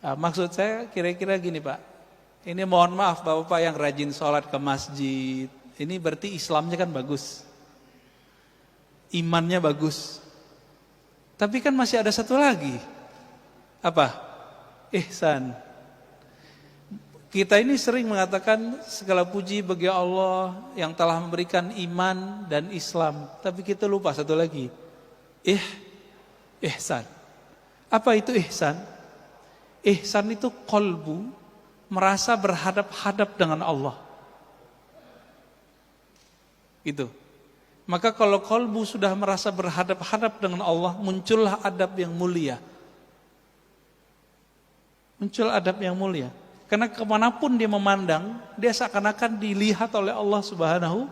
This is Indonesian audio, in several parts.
Maksud saya kira-kira gini Pak. Ini mohon maaf Bapak-Bapak yang rajin sholat ke masjid. Ini berarti Islamnya kan bagus. Imannya bagus. Tapi kan masih ada satu lagi. Apa? Ihsan. Kita ini sering mengatakan segala puji bagi Allah yang telah memberikan iman dan Islam. Tapi kita lupa satu lagi. Ihsan. Apa itu ihsan? Ihsan itu qalbu merasa berhadap-hadap dengan Allah. Itu. Maka kalau qalbu sudah merasa berhadap-hadap dengan Allah, muncullah adab yang mulia. Muncul adab yang mulia. Karena kemanapun dia memandang, dia seakan-akan dilihat oleh Allah Subhanahu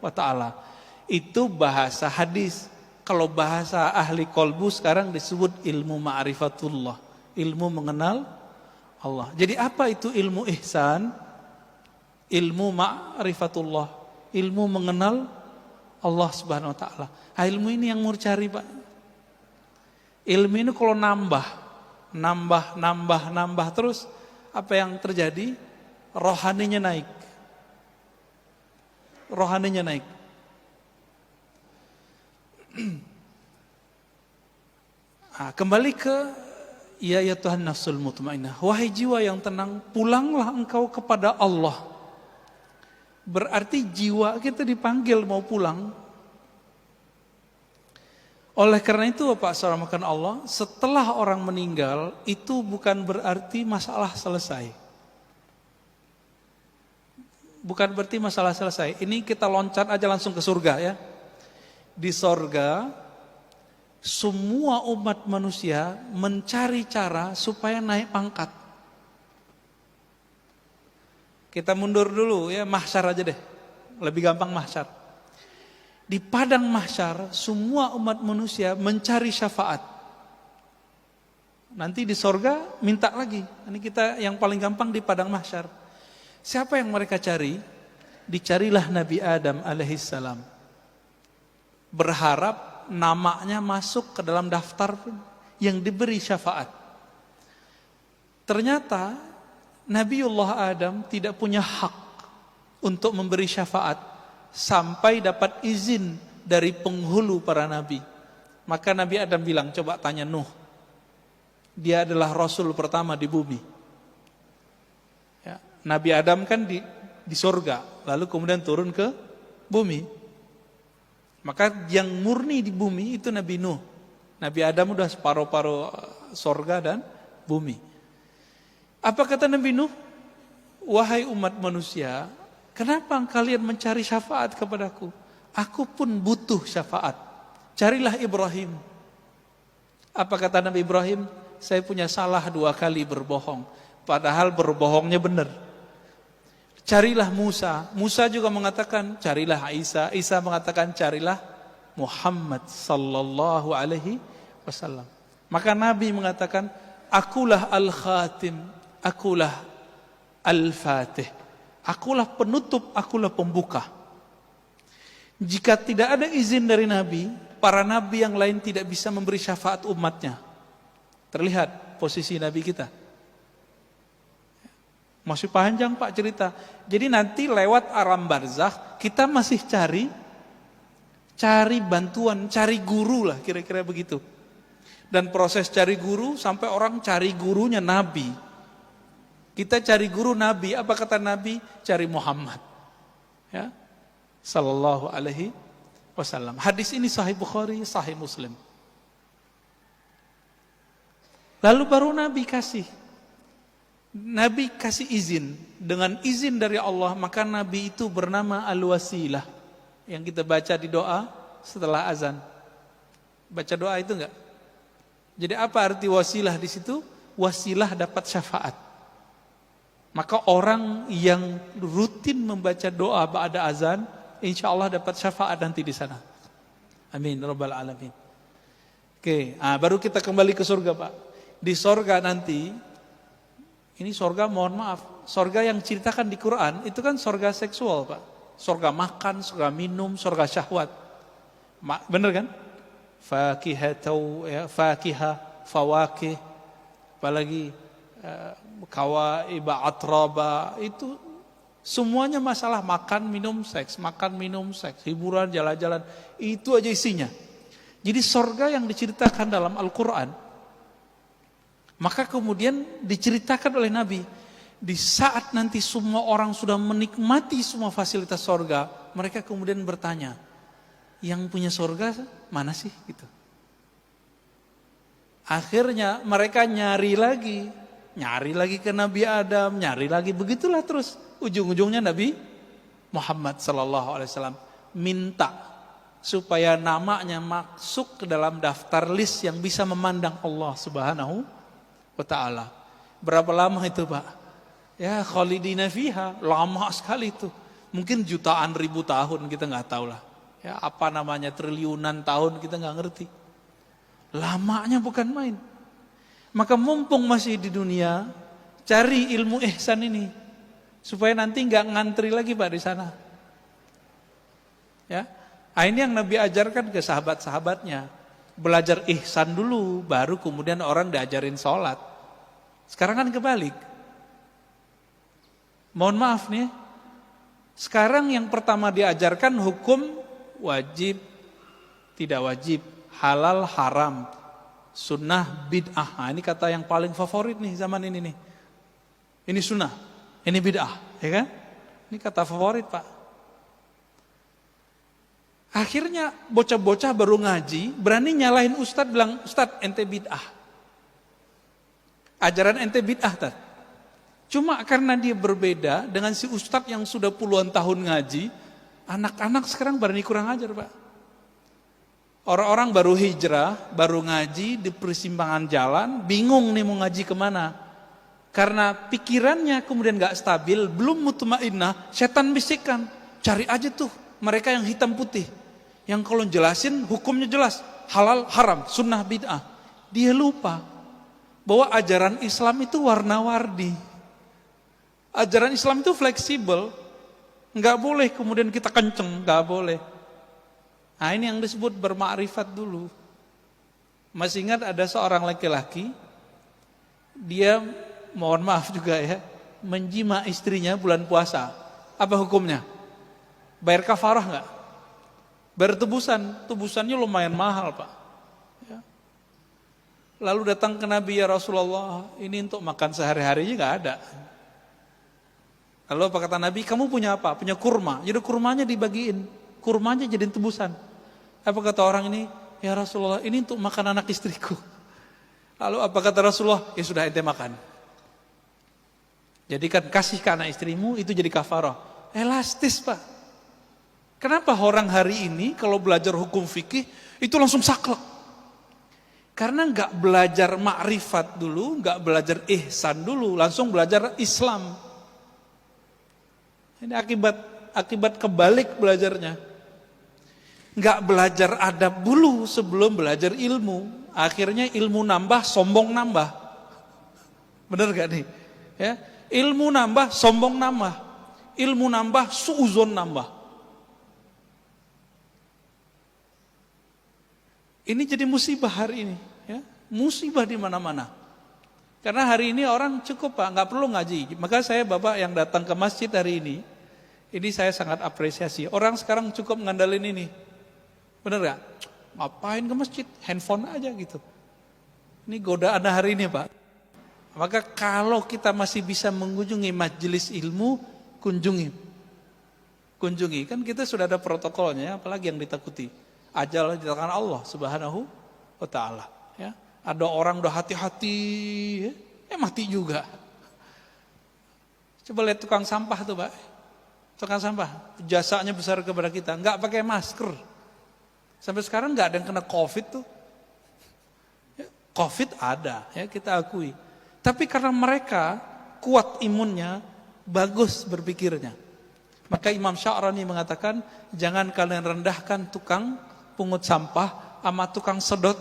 wa ta'ala. Itu bahasa hadis. Kalau bahasa ahli qalbu sekarang disebut ilmu ma'rifatullah. Ilmu mengenal Allah. Jadi apa itu ilmu ihsan? Ilmu ma'rifatullah. Ilmu mengenal Allah Subhanahu wa ta'ala. Ilmu ini yang mau cari Pak. Ilmu ini kalau nambah terus, apa yang terjadi? Rohaninya naik. Rohaninya naik. Kembali ke ya Tuhan nafsul mutmainnah. Wahai jiwa yang tenang, pulanglah engkau kepada Allah. Berarti jiwa kita dipanggil mau pulang. Oleh karena itu Bapak saudara makan Allah, setelah orang meninggal itu bukan berarti masalah selesai. Bukan berarti masalah selesai. Ini kita loncat aja langsung ke surga ya. Di surga semua umat manusia mencari cara supaya naik pangkat. Kita mundur dulu ya, mahsyar aja deh. Lebih gampang mahsyar. Di padang mahsyar semua umat manusia mencari syafaat. Nanti di sorga minta lagi. Ini kita yang paling gampang di padang mahsyar. Siapa yang mereka cari? Dicarilah Nabi Adam alaihissalam. Berharap namanya masuk ke dalam daftar yang diberi syafaat. Ternyata Nabiullah Adam tidak punya hak untuk memberi syafaat sampai dapat izin dari penghulu para nabi. Maka Nabi Adam bilang, coba tanya Nuh. Dia adalah Rasul pertama di bumi. Ya, Nabi Adam kan di surga, lalu kemudian turun ke bumi. Maka yang murni di bumi itu Nabi Nuh. Nabi Adam udah separuh-paruh surga dan bumi. Apa kata Nabi Nuh? Wahai umat manusia, kenapa kalian mencari syafaat kepadaku? Aku pun butuh syafaat. Carilah Ibrahim. Apa kata Nabi Ibrahim? Saya punya salah 2 kali berbohong. Padahal berbohongnya benar. Carilah Musa. Musa juga mengatakan carilah Isa. Isa mengatakan carilah Muhammad sallallahu alaihi wasallam. Maka Nabi mengatakan, akulah al-khatim, akulah al-fatih. Akulah penutup, akulah pembuka. Jika tidak ada izin dari Nabi, para Nabi yang lain tidak bisa memberi syafaat umatnya. Terlihat posisi Nabi kita. Masih panjang Pak cerita. Jadi nanti lewat alam barzakh, kita masih cari bantuan, cari guru lah kira-kira begitu. Dan proses cari guru sampai orang cari gurunya Nabi. Kita cari guru Nabi, apa kata Nabi? Cari Muhammad. Ya. Sallallahu alaihi wasallam. Hadis ini sahih Bukhari, sahih Muslim. Lalu baru Nabi kasih izin. Dengan izin dari Allah, maka Nabi itu bernama Al-Wasilah. Yang kita baca di doa setelah azan. Baca doa itu enggak? Jadi apa arti wasilah di situ? Wasilah dapat syafaat. Maka orang yang rutin membaca doa ba'da azan, insya Allah dapat syafaat nanti di sana. Amin rabbal alamin. Oke, baru kita kembali ke surga Pak. Di surga nanti, ini surga mohon maaf, surga yang ceritakan di Quran itu kan surga seksual Pak. Surga makan, surga minum, surga syahwat. Bener kan? Fakihah, fawakih, apalagi kawaiba, atraba, itu semuanya masalah makan, minum, seks, hiburan, jalan-jalan, itu aja isinya. Jadi sorga yang diceritakan dalam Al-Quran, maka kemudian diceritakan oleh Nabi, di saat nanti semua orang sudah menikmati semua fasilitas sorga, mereka kemudian bertanya, yang punya sorga mana sih? Gitu. Akhirnya mereka nyari lagi ke Nabi Adam, nyari lagi, begitulah terus. Ujung-ujungnya Nabi Muhammad SAW minta supaya namanya masuk ke dalam daftar list yang bisa memandang Allah Subhanahu wa ta'ala. Berapa lama itu Pak? Ya khalidina fiha, lama sekali itu. Mungkin jutaan ribu tahun, kita nggak tahu lah. Ya apa namanya, triliunan tahun, kita nggak ngerti. Lamanya bukan main. Maka mumpung masih di dunia, cari ilmu ihsan ini supaya nanti nggak ngantri lagi Pak di sana. Ya, ini yang Nabi ajarkan ke sahabat-sahabatnya. Belajar ihsan dulu, baru kemudian orang diajarin sholat. Sekarang kan kebalik. Mohon maaf nih, sekarang yang pertama diajarkan hukum wajib, tidak wajib, halal, haram, sunnah, bid'ah. Nah, ini kata yang paling favorit nih zaman ini nih. Ini sunnah, ini bid'ah, ya kan? Ini kata favorit Pak. Akhirnya bocah-bocah baru ngaji, berani nyalahin ustadz, bilang, Ustadz ente bid'ah. Ajaran ente bid'ah tak? Cuma karena dia berbeda dengan si ustadz yang sudah puluhan tahun ngaji, anak-anak sekarang berani kurang ajar Pak. Orang-orang baru hijrah, baru ngaji di persimpangan jalan, bingung nih mau ngaji kemana. Karena pikirannya kemudian gak stabil, belum mutmainnah, setan bisikkan, cari aja tuh mereka yang hitam putih. Yang kalau jelasin hukumnya jelas, halal, haram, sunnah, bid'ah. Dia lupa bahwa ajaran Islam itu warna-warni. Ajaran Islam itu fleksibel, nggak boleh kemudian kita kenceng, nggak boleh. Nah ini yang disebut bermakrifat dulu. Masih ingat ada seorang laki-laki, dia mohon maaf juga ya, menjima istrinya bulan puasa. Apa hukumnya? Bayar kafarah nggak? Bayar tebusan, tebusannya lumayan mahal Pak. Ya. Lalu datang ke Nabi, ya Rasulullah, ini untuk makan sehari-harinya nggak ada. Lalu apa kata Nabi? Kamu punya apa? Punya kurma. Jadi kurmanya dibagiin. Kurmanya jadiin tebusan. Apa kata orang ini? Ya Rasulullah, ini untuk makan anak istriku. Lalu apa kata Rasulullah? Ya sudah ente makan. Jadi kan kasih ke anak istrimu, itu jadi kafarah. Elastis Pak. Kenapa orang hari ini kalau belajar hukum fikih itu langsung saklek? Karena nggak belajar makrifat dulu, nggak belajar ihsan dulu, langsung belajar Islam. Ini akibat kebalik belajarnya. Nggak belajar adab dulu sebelum belajar ilmu. Akhirnya ilmu nambah, sombong nambah. Bener gak nih? Ya, ilmu nambah, sombong nambah. Ilmu nambah, suuzon nambah. Ini jadi musibah hari ini. Ya, musibah di mana-mana. Karena hari ini orang cukup Pak, nggak perlu ngaji. Maka saya Bapak yang datang ke masjid hari ini saya sangat apresiasi. Orang sekarang cukup ngandalin ini. Bener gak? Ngapain ke masjid? Handphone aja gitu. Ini godaan hari ini Pak. Maka kalau kita masih bisa mengunjungi majelis ilmu, kunjungi. Kan kita sudah ada protokolnya, apalagi yang ditakuti. Ajal di tangan Allah Subhanahu wa ta'ala. Ya. Ada orang udah hati-hati, mati juga. Coba lihat tukang sampah tuh Pak. Tukang sampah, jasanya besar kepada kita, nggak pakai masker. Sampai sekarang nggak ada yang kena COVID tuh. Ya, COVID ada, ya kita akui. Tapi karena mereka kuat imunnya, bagus berpikirnya. Maka Imam Sya'rani mengatakan, jangan kalian rendahkan tukang pungut sampah sama tukang sedot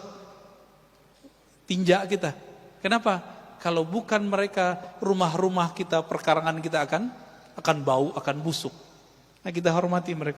tinja kita. Kenapa? Kalau bukan mereka, rumah-rumah kita, perkarangan kita akan bau, akan busuk. Nah kita hormati mereka.